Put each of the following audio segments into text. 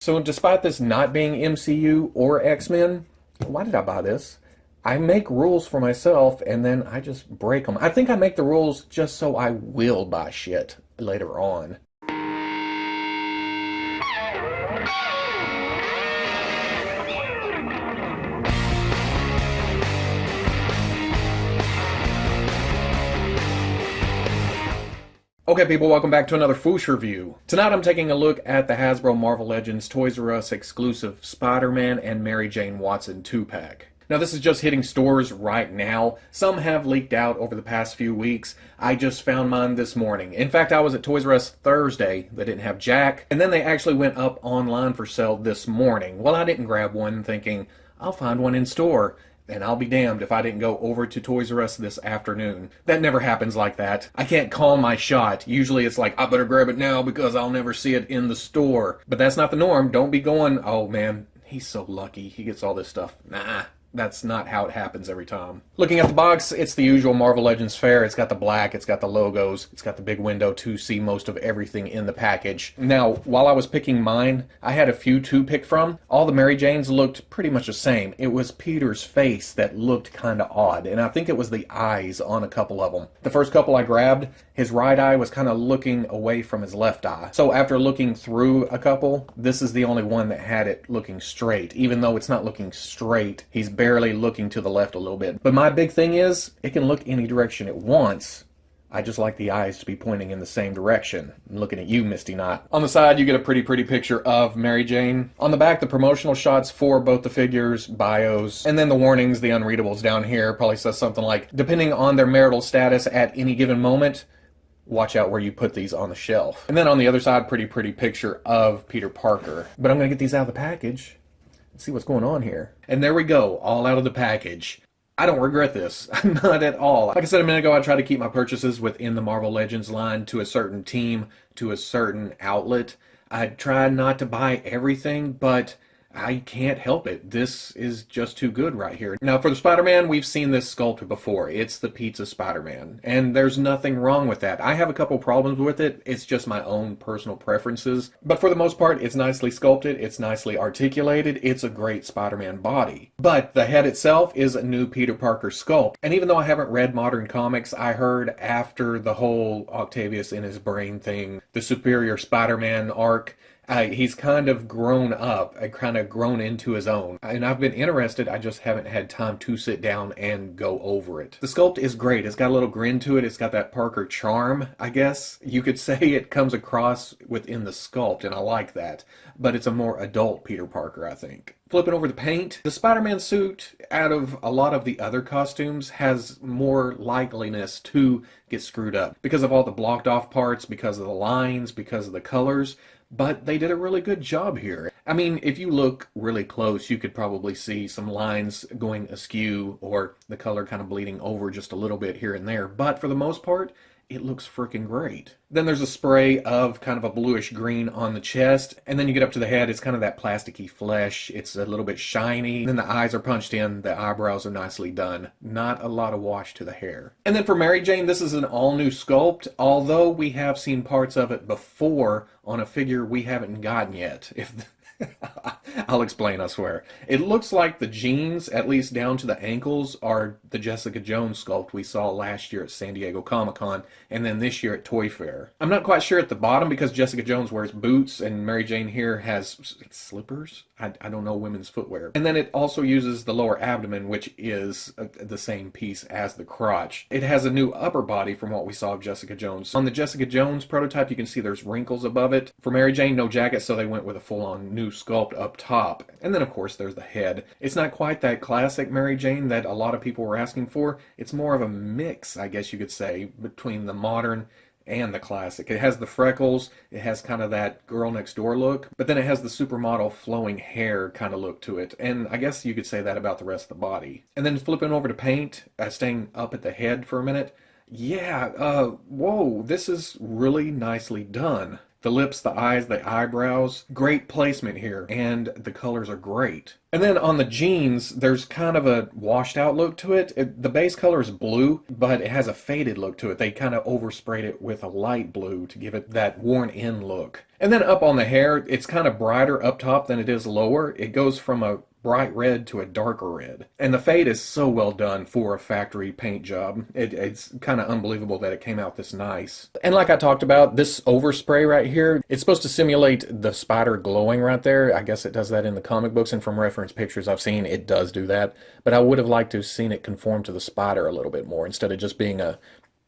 So despite this not being MCU or X-Men, why did I buy this? I make rules for myself and then I just break them. I think I make the rules just so I will buy shit later on. Okay people, welcome back to another Fwoosh review. Tonight I'm taking a look at the Hasbro Marvel Legends Toys R Us exclusive Spider-Man and Mary Jane Watson 2-pack. Now this is just hitting stores right now. Some have leaked out over the past few weeks. I just found mine this morning. In fact, I was at Toys R Us Thursday. They didn't have Jack. And then they actually went up online for sale this morning. Well, I didn't grab one thinking, I'll find one in store. And I'll be damned if I didn't go over to Toys R Us this afternoon. That never happens like that. I can't call my shot. Usually it's like, I better grab it now because I'll never see it in the store. But that's not the norm. Don't be going, oh man, he's so lucky. He gets all this stuff. Nah. That's not how it happens every time. Looking at the box, it's the usual Marvel Legends fare. It's got the black, it's got the logos, it's got the big window to see most of everything in the package. Now, while I was picking mine, I had a few to pick from. All the Mary Janes looked pretty much the same. It was Peter's face that looked kind of odd, and I think it was the eyes on a couple of them. The first couple I grabbed, his right eye was kind of looking away from his left eye. So after looking through a couple, this is the only one that had it looking straight. Even though it's not looking straight, he's barely looking to the left a little bit. But my big thing is, it can look any direction it wants. I just like the eyes to be pointing in the same direction. I'm looking at you, Misty Knot. On the side, you get a pretty picture of Mary Jane. On the back, the promotional shots for both the figures, bios, and then the warnings, the unreadables down here probably says something like, depending on their marital status at any given moment, watch out where you put these on the shelf. And then on the other side, pretty picture of Peter Parker. But I'm gonna get these out of the package. See what's going on here. And there we go, all out of the package. I don't regret this, not at all. Like I said a minute ago, I try to keep my purchases within the Marvel Legends line to a certain team, to a certain outlet. I try not to buy everything, but I can't help it. This is just too good right here. Now for the Spider-Man, we've seen this sculpt before. It's the pizza Spider-Man, and there's nothing wrong with that. I have a couple problems with it. It's just my own personal preferences. But for the most part, it's nicely sculpted. It's nicely articulated. It's a great Spider-Man body. But the head itself is a new Peter Parker sculpt. And even though I haven't read modern comics, I heard after the whole Octavius in his brain thing, the Superior Spider-Man arc, he's kind of grown up, kind of grown into his own. And I've been interested, I just haven't had time to sit down and go over it. The sculpt is great. It's got a little grin to it. It's got that Parker charm, I guess. You could say it comes across within the sculpt, and I like that. But it's a more adult Peter Parker, I think. Flipping over the paint, the Spider-Man suit, out of a lot of the other costumes, has more likeliness to get screwed up. Because of all the blocked off parts, because of the lines, because of the colors. But they did a really good job here. I mean, if you look really close, you could probably see some lines going askew or the color kind of bleeding over just a little bit here and there. But for the most part, it looks freaking great. Then there's a spray of kind of a bluish green on the chest, and then you get up to the head, it's kind of that plasticky flesh. It's a little bit shiny. Then the eyes are punched in, the eyebrows are nicely done. Not a lot of wash to the hair. And then for Mary Jane, this is an all-new sculpt, although we have seen parts of it before on a figure we haven't gotten yet. I'll explain, I swear. It looks like the jeans, at least down to the ankles, are the Jessica Jones sculpt we saw last year at San Diego Comic-Con, and then this year at Toy Fair. I'm not quite sure at the bottom because Jessica Jones wears boots, and Mary Jane here has slippers? I don't know women's footwear. And then it also uses the lower abdomen, which is the same piece as the crotch. It has a new upper body from what we saw of Jessica Jones. On the Jessica Jones prototype, you can see there's wrinkles above it. For Mary Jane, no jacket, so they went with a full-on new sculpt up top. And then, of course, there's the head. It's not quite that classic Mary Jane that a lot of people were asking for. It's more of a mix, I guess you could say, between the modern and the classic. It has the freckles, it has kind of that girl next door look, but then it has the supermodel flowing hair kind of look to it, and I guess you could say that about the rest of the body. And then flipping over to paint, staying up at the head for a minute, yeah, whoa, this is really nicely done. The lips, the eyes, the eyebrows, great placement here, and the colors are great. And then on the jeans, there's kind of a washed out look to it. The base color is blue, but it has a faded look to it. They kind of oversprayed it with a light blue to give it that worn in look. And then up on the hair, it's kind of brighter up top than it is lower. It goes from a bright red to a darker red. And the fade is so well done for a factory paint job. It's kind of unbelievable that it came out this nice. And like I talked about, this overspray right here, it's supposed to simulate the spider glowing right there. I guess it does that in the comic books, and from reference pictures I've seen, it does do that. But I would have liked to have seen it conform to the spider a little bit more instead of just being a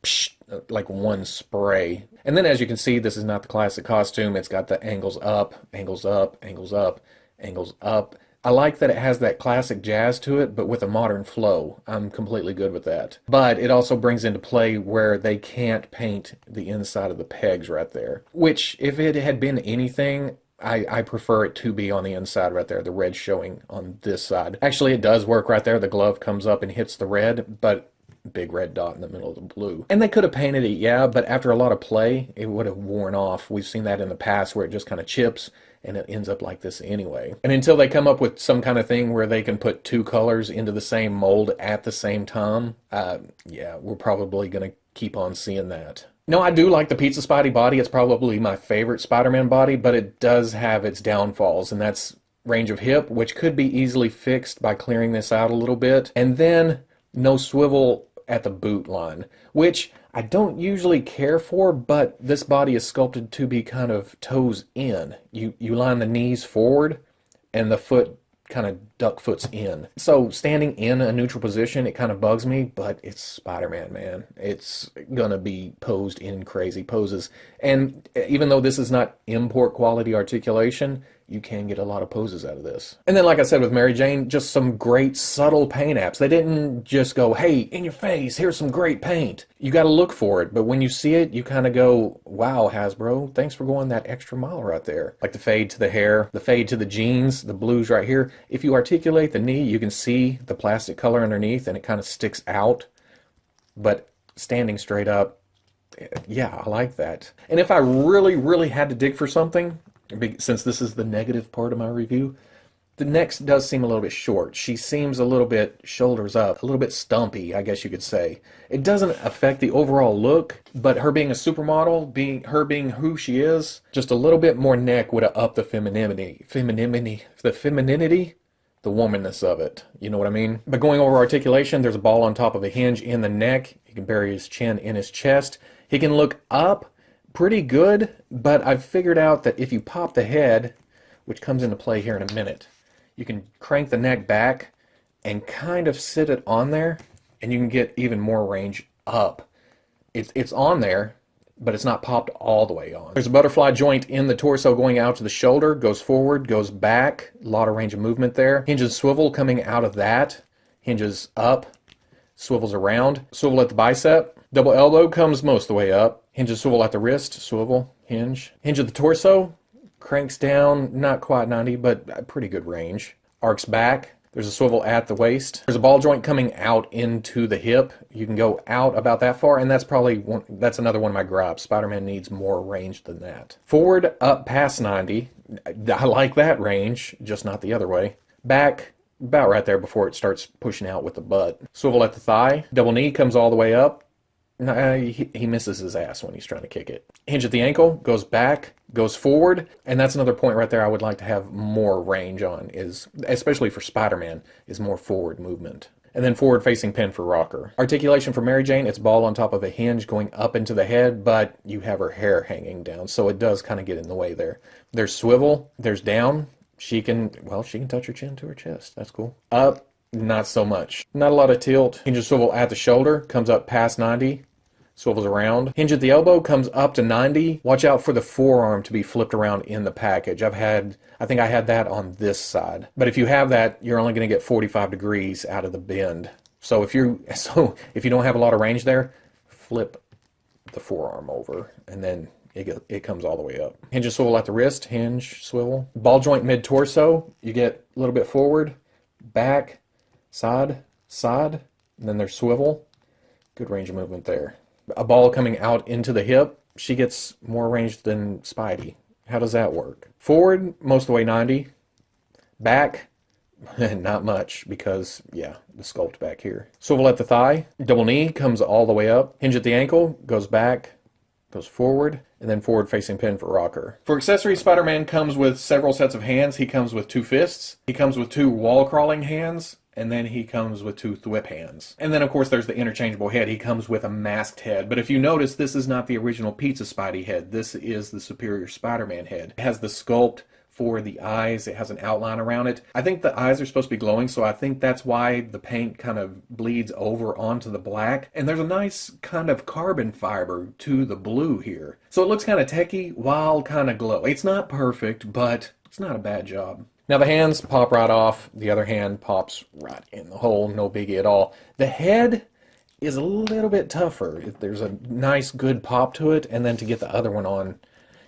psh, like one spray. And then as you can see, this is not the classic costume. It's got the angles up, angles up, angles up, angles up. I like that it has that classic jazz to it, but with a modern flow. I'm completely good with that. But it also brings into play where they can't paint the inside of the pegs right there. Which, if it had been anything, I prefer it to be on the inside right there, the red showing on this side. Actually, it does work right there. The glove comes up and hits the red, but big red dot in the middle of the blue. And they could have painted it, yeah, but after a lot of play, it would have worn off. We've seen that in the past where it just kind of chips and it ends up like this anyway. And until they come up with some kind of thing where they can put two colors into the same mold at the same time, yeah, we're probably going to keep on seeing that. No, I do like the Pizza Spidey body. It's probably my favorite Spider-Man body, but it does have its downfalls, and that's range of hip, which could be easily fixed by clearing this out a little bit. And then no swivel at the boot line, which I don't usually care for, but this body is sculpted to be kind of toes in. You line the knees forward and the foot kind of duck foots in. So standing in a neutral position, it kind of bugs me, but it's Spider-Man, man. It's gonna be posed in crazy poses. And even though this is not import quality articulation, you can get a lot of poses out of this. And then, like I said with Mary Jane, just some great subtle paint apps. They didn't just go, hey, in your face, here's some great paint. You got to look for it, but when you see it, you kind of go, wow, Hasbro, thanks for going that extra mile right there. Like the fade to the hair, the fade to the jeans, the blues right here. If you articulate the knee, you can see the plastic color underneath and it kind of sticks out. But standing straight up, yeah, I like that. And if I really, really had to dig for something, since this is the negative part of my review, the neck does seem a little bit short. She seems a little bit shoulders up, a little bit stumpy, I guess you could say. It doesn't affect the overall look, but her being a supermodel, her being who she is, just a little bit more neck would have upped the femininity, the womanness of it. You know what I mean? But going over articulation, there's a ball on top of a hinge in the neck. He can bury his chin in his chest. He can look up pretty good, but I've figured out that if you pop the head, which comes into play here in a minute, you can crank the neck back and kind of sit it on there, and you can get even more range up. It's on there, but it's not popped all the way on. There's a butterfly joint in the torso going out to the shoulder, goes forward, goes back, a lot of range of movement there. Hinges swivel coming out of that, hinges up, swivels around, swivel at the bicep, double elbow comes most of the way up, hinges swivel at the wrist, swivel, hinge. Hinge of the torso, cranks down, not quite 90, but pretty good range. Arcs back, there's a swivel at the waist. There's a ball joint coming out into the hip. You can go out about that far, and that's another one of my gripes. Spider-Man needs more range than that. Forward, up past 90. I like that range, just not the other way. Back, about right there before it starts pushing out with the butt. Swivel at the thigh. Double knee comes all the way up. He misses his ass when he's trying to kick it. Hinge at the ankle, goes back, goes forward, and that's another point right there I would like to have more range on, is especially for Spider-Man, is more forward movement. And then forward facing pin for rocker. Articulation for Mary Jane, it's ball on top of a hinge going up into the head, but you have her hair hanging down, so it does kind of get in the way there. There's swivel, there's down. She can touch her chin to her chest. That's cool. Up, not so much. Not a lot of tilt. Hinge swivel at the shoulder, comes up past 90. Swivels around. Hinge at the elbow comes up to 90. Watch out for the forearm to be flipped around in the package. I think I had that on this side. But if you have that, you're only going to get 45 degrees out of the bend. So if you don't have a lot of range there, flip the forearm over and then it comes all the way up. Hinge swivel at the wrist, hinge swivel. Ball joint mid torso, you get a little bit forward, back, side, and then there's swivel. Good range of movement there. A ball coming out into the hip, she gets more range than Spidey. How does that work? Forward, most of the way 90. Back, not much because, yeah, the sculpt back here. Swivel at the thigh, double knee comes all the way up. Hinge at the ankle, goes back, goes forward, and then forward facing pin for rocker. For accessories, Spider-Man comes with several sets of hands. He comes with 2 fists. He comes with 2 wall crawling hands. And then he comes with 2 thwip hands. And then, of course, there's the interchangeable head. He comes with a masked head. But if you notice, this is not the original Pizza Spidey head. This is the Superior Spider-Man head. It has the sculpt for the eyes. It has an outline around it. I think the eyes are supposed to be glowing, so I think that's why the paint kind of bleeds over onto the black. And there's a nice kind of carbon fiber to the blue here. So it looks kind of techie while kind of glow. It's not perfect, but it's not a bad job. Now the hands pop right off, the other hand pops right in the hole, no biggie at all. The head is a little bit tougher. There's a nice good pop to it, and then to get the other one on,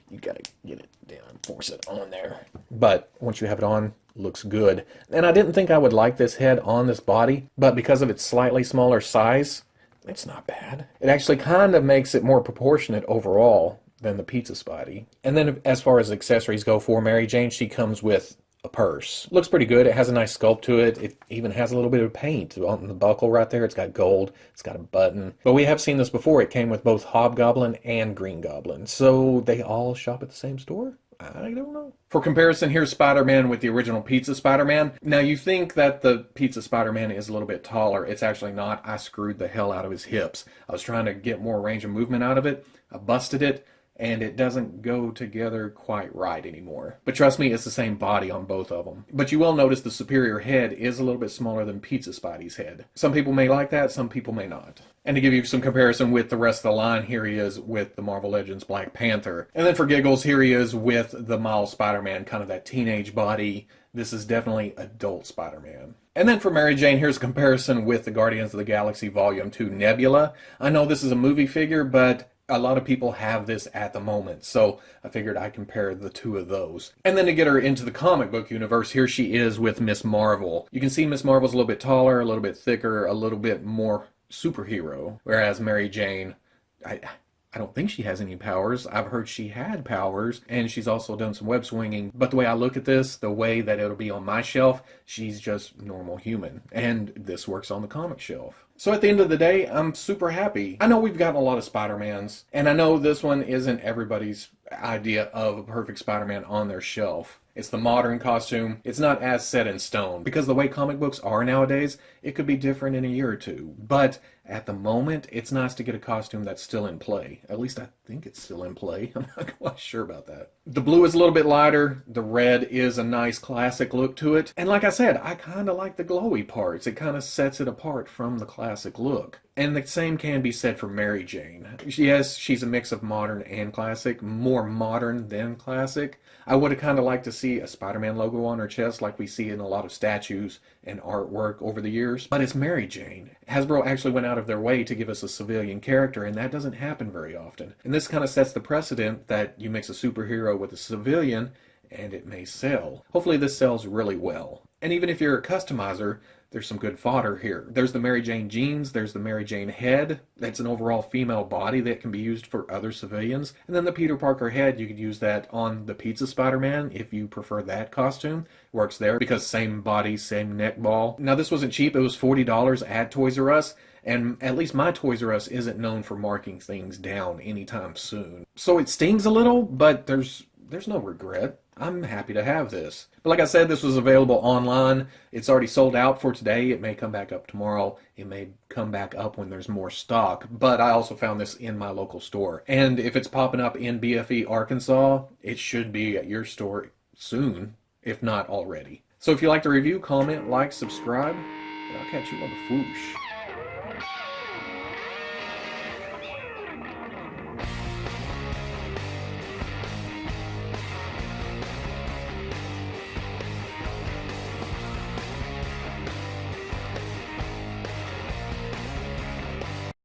you gotta get it down, force it on there. But once you have it on, it looks good. And I didn't think I would like this head on this body, but because of its slightly smaller size, it's not bad. It actually kind of makes it more proportionate overall than the Pizza Spidey. And then as far as accessories go for Mary Jane, she comes with a purse. Looks pretty good. It has a nice sculpt to it. It even has a little bit of paint on the buckle right there. It's got gold. It's got a button. But we have seen this before. It came with both Hobgoblin and Green Goblin. So they all shop at the same store? I don't know. For comparison, here's Spider-Man with the original Pizza Spider-Man. Now you think that the Pizza Spider-Man is a little bit taller. It's actually not. I screwed the hell out of his hips. I was trying to get more range of movement out of it. I busted it. And it doesn't go together quite right anymore. But trust me, it's the same body on both of them. But you will notice the superior head is a little bit smaller than Pizza Spidey's head. Some people may like that, some people may not. And to give you some comparison with the rest of the line, here he is with the Marvel Legends Black Panther. And then for giggles, here he is with the Miles Spider-Man, kind of that teenage body. This is definitely adult Spider-Man. And then for Mary Jane, here's a comparison with the Guardians of the Galaxy Volume 2 Nebula. I know this is a movie figure, but a lot of people have this at the moment, so I figured I'd compare the two of those. And then to get her into the comic book universe, here she is with Miss Marvel. You can see Miss Marvel's a little bit taller, a little bit thicker, a little bit more superhero, whereas Mary Jane, I don't think she has any powers. I've heard she had powers, and she's also done some web swinging. But the way I look at this, the way that it'll be on my shelf, she's just normal human. And this works on the comic shelf. So at the end of the day, I'm super happy. I know we've gotten a lot of Spider-Mans, and I know this one isn't everybody's idea of a perfect Spider-Man on their shelf. It's the modern costume. It's not as set in stone. Because the way comic books are nowadays, it could be different in a year or two. But at the moment, it's nice to get a costume that's still in play. At least I think it's still in play. I'm not quite sure about that. The blue is a little bit lighter. The red is a nice classic look to it. And like I said, I kind of like the glowy parts. It kind of sets it apart from the classic look. And the same can be said for Mary Jane. Yes, she's a mix of modern and classic. More modern than classic. I would have kind of liked to see a Spider-Man logo on her chest like we see in a lot of statues and artwork over the years. But it's Mary Jane. Hasbro actually went out of their way to give us a civilian character, and that doesn't happen very often. And this kind of sets the precedent that you mix a superhero with a civilian, and it may sell. Hopefully this sells really well. And even if you're a customizer, there's some good fodder here. There's the Mary Jane jeans, there's the Mary Jane head. That's an overall female body that can be used for other civilians. And then the Peter Parker head, you could use that on the Pizza Spider-Man if you prefer that costume. Works there because same body, same neck ball. Now this wasn't cheap, it was $40 at Toys R Us. And at least my Toys R Us isn't known for marking things down anytime soon. So it stings a little, but there's no regret. I'm happy to have this. But like I said, this was available online. It's already sold out for today. It may come back up tomorrow. It may come back up when there's more stock. But I also found this in my local store. And if it's popping up in BFE, Arkansas, it should be at your store soon, if not already. So if you like the review, comment, like, subscribe, and I'll catch you on the Fwoosh.